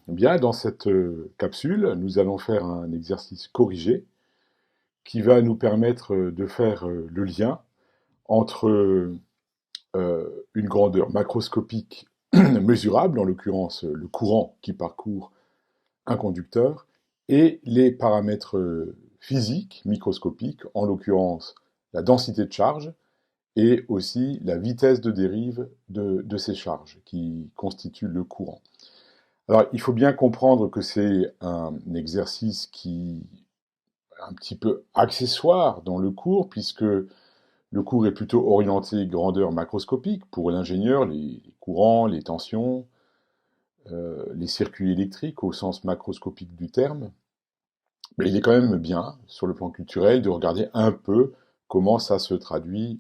Bien, dans cette capsule, nous allons faire un exercice corrigé qui va nous permettre de faire le lien entre une grandeur macroscopique mesurable, en l'occurrence le courant qui parcourt un conducteur, et les paramètres physiques microscopiques, en l'occurrence la densité de charge et aussi la vitesse de dérive de ces charges qui constituent le courant. Alors, il faut bien comprendre que c'est un exercice qui est un petit peu accessoire dans le cours, puisque le cours est plutôt orienté grandeur macroscopique pour l'ingénieur, les courants, les tensions, les circuits électriques au sens macroscopique du terme. Mais il est quand même bien, sur le plan culturel, de regarder un peu comment ça se traduit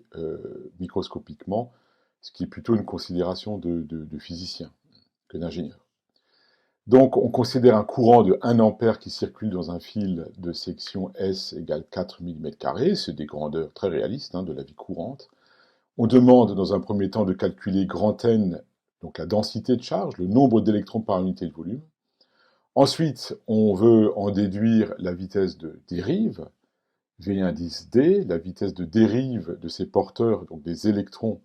microscopiquement, ce qui est plutôt une considération de physicien que d'ingénieur. Donc, on considère un courant de 1 ampère qui circule dans un fil de section S égale 4 mm². C'est des grandeurs très réalistes de la vie courante. On demande dans un premier temps de calculer grand N, donc la densité de charge, le nombre d'électrons par unité de volume. Ensuite, on veut en déduire la vitesse de dérive, V indice D, la vitesse de dérive de ces porteurs, donc des électrons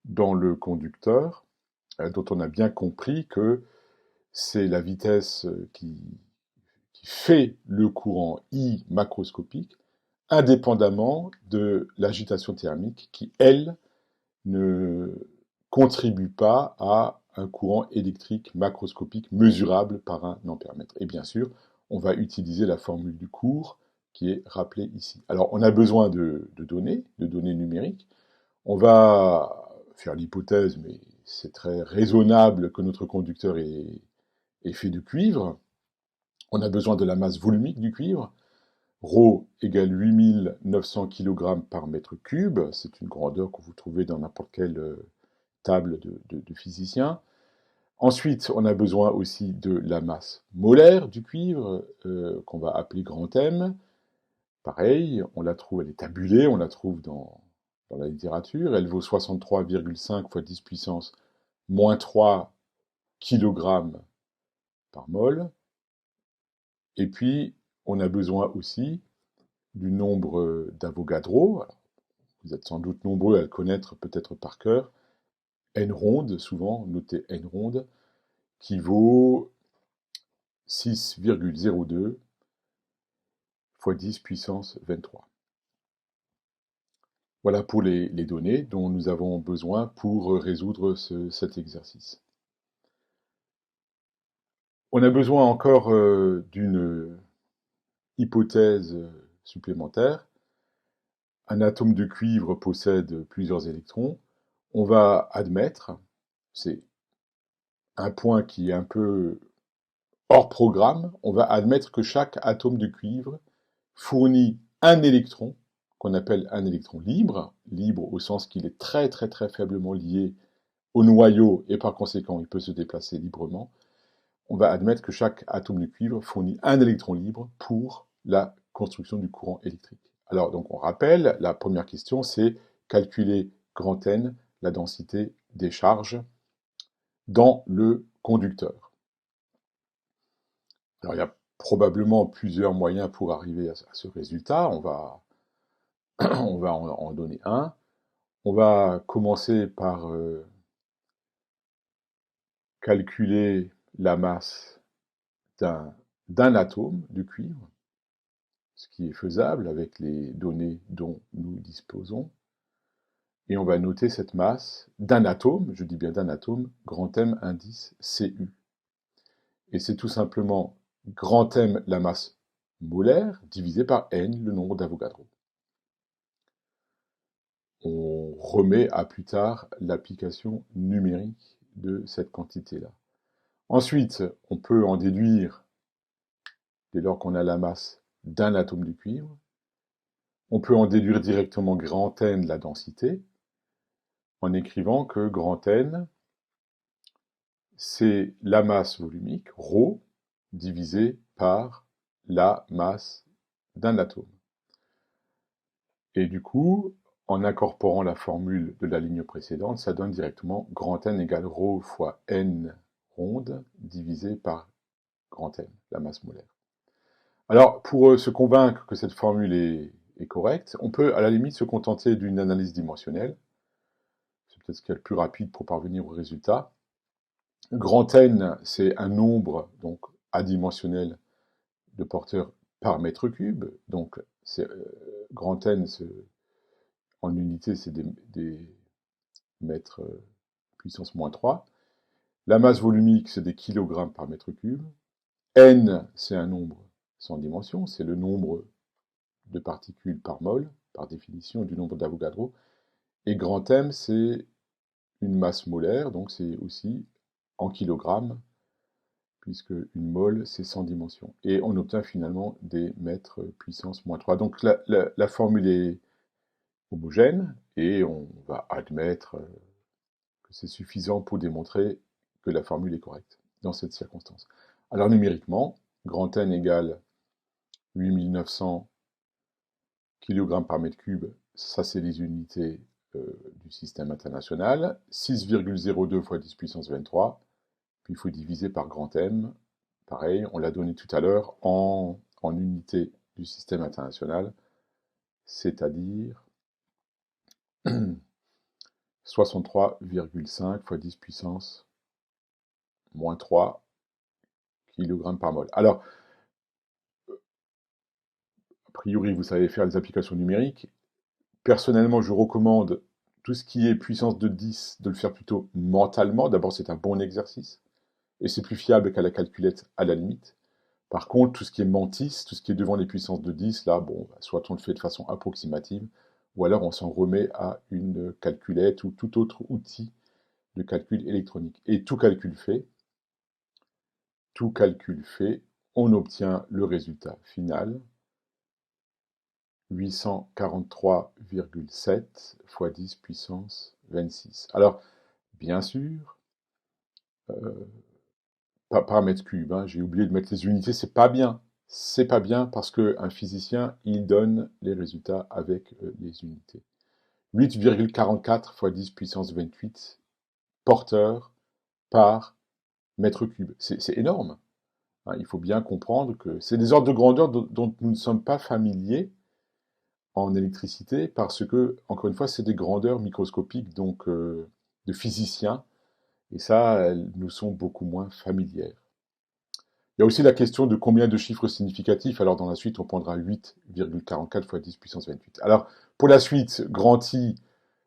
dans le conducteur, dont on a bien compris que c'est la vitesse qui fait le courant I macroscopique, indépendamment de l'agitation thermique qui, elle, ne contribue pas à un courant électrique macroscopique mesurable par un ampèremètre. Et bien sûr, on va utiliser la formule du cours qui est rappelée ici. Alors, on a besoin de données numériques. On va faire l'hypothèse, mais c'est très raisonnable que notre conducteur est fait de cuivre. On a besoin de la masse volumique du cuivre. Rho égale 8900 kg par mètre cube. C'est une grandeur que vous trouvez dans n'importe quelle table de physicien. Ensuite, on a besoin aussi de la masse molaire du cuivre, qu'on va appeler grand M. Pareil, on la trouve, elle est tabulée, on la trouve dans la littérature. Elle vaut 63,5 fois 10 puissance moins 3 kg par mol. Et puis, on a besoin aussi du nombre d'Avogadro. Vous êtes sans doute nombreux à le connaître peut-être par cœur. N ronde, souvent, notez N ronde, qui vaut 6,02 fois 10 puissance 23. Voilà pour les données dont nous avons besoin pour résoudre cet exercice. On a besoin encore d'une hypothèse supplémentaire. Un atome de cuivre possède plusieurs électrons. On va admettre, c'est un point qui est un peu hors programme, on va admettre que chaque atome de cuivre fournit un électron, qu'on appelle un électron libre, libre au sens qu'il est très très très faiblement lié au noyau et par conséquent il peut se déplacer librement. On va admettre que chaque atome de cuivre fournit un électron libre pour la construction du courant électrique. Alors donc on rappelle, la première question c'est calculer grand N, la densité des charges dans le conducteur. Alors il y a probablement plusieurs moyens pour arriver à ce résultat, on va en donner un. On va commencer par calculer la masse d'un atome de cuivre, ce qui est faisable avec les données dont nous disposons. Et on va noter cette masse d'un atome, je dis bien d'un atome, grand M indice Cu. Et c'est tout simplement grand M la masse molaire divisé par N le nombre d'Avogadro. On remet à plus tard l'application numérique de cette quantité-là. Ensuite, on peut en déduire, dès lors qu'on a la masse d'un atome de cuivre, on peut en déduire directement grand N la densité, en écrivant que grand N, c'est la masse volumique, ρ, divisé par la masse d'un atome. Et du coup, en incorporant la formule de la ligne précédente, ça donne directement grand N égale ρ fois N ronde divisé par grand M, la masse molaire. Alors, pour se convaincre que cette formule est correcte, on peut à la limite se contenter d'une analyse dimensionnelle. C'est peut-être ce qu'il y a de plus rapide pour parvenir au résultat. Grand N, c'est un nombre donc adimensionnel de porteurs par mètre cube. Donc, grand N, en unité, c'est des mètres puissance moins 3. La masse volumique, c'est des kilogrammes par mètre cube. N, c'est un nombre sans dimension, c'est le nombre de particules par mol, par définition, du nombre d'Avogadro. Et grand M, c'est une masse molaire, donc c'est aussi en kilogrammes, puisque une mole, c'est 100 dimensions. Et on obtient finalement des mètres puissance moins 3. Donc la formule est homogène, et on va admettre que c'est suffisant pour démontrer que la formule est correcte dans cette circonstance. Alors numériquement, grand N égale 8900 kg par mètre cube, ça c'est les unités du système international, 6,02 fois 10 puissance 23, puis il faut diviser par grand M, pareil, on l'a donné tout à l'heure, en unité du système international, c'est-à-dire 63,5 fois 10 puissance moins 3 kg par mol. Alors, a priori, vous savez faire les applications numériques. Personnellement, je recommande tout ce qui est puissance de 10, de le faire plutôt mentalement. D'abord, c'est un bon exercice, et c'est plus fiable qu'à la calculette à la limite. Par contre, tout ce qui est mantis, tout ce qui est devant les puissances de 10, là, bon, soit on le fait de façon approximative, ou alors on s'en remet à une calculette ou tout autre outil de calcul électronique. Et tout calcul fait, on obtient le résultat final, 843,7 fois 10 puissance 26. Alors, bien sûr, par mètre cube, hein, j'ai oublié de mettre les unités, c'est pas bien. C'est pas bien parce qu'un physicien, il donne les résultats avec les unités. 8,44 fois 10 puissance 28 porteurs par mètre cube. C'est énorme. Hein, il faut bien comprendre que c'est des ordres de grandeur dont nous ne sommes pas familiers en électricité parce que, encore une fois, c'est des grandeurs microscopiques, donc de physiciens, et ça, elles nous sont beaucoup moins familières. Il y a aussi la question de combien de chiffres significatifs. Alors dans la suite, on prendra 8,44 fois 10 puissance 28. Alors pour la suite, grand I,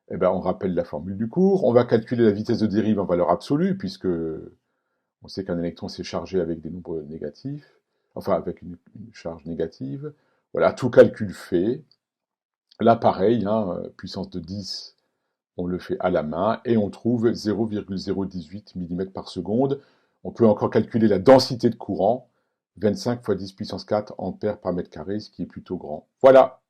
eh ben, on rappelle la formule du cours. On va calculer la vitesse de dérive en valeur absolue, puisque on sait qu'un électron s'est chargé avec des nombres négatifs, enfin avec une charge négative. Voilà, tout calcul fait. Là, pareil, hein, puissance de 10, on le fait à la main, et on trouve 0,018 mm par seconde. On peut encore calculer la densité de courant, 25 fois 10 puissance 4 ampères par mètre carré, ce qui est plutôt grand. Voilà.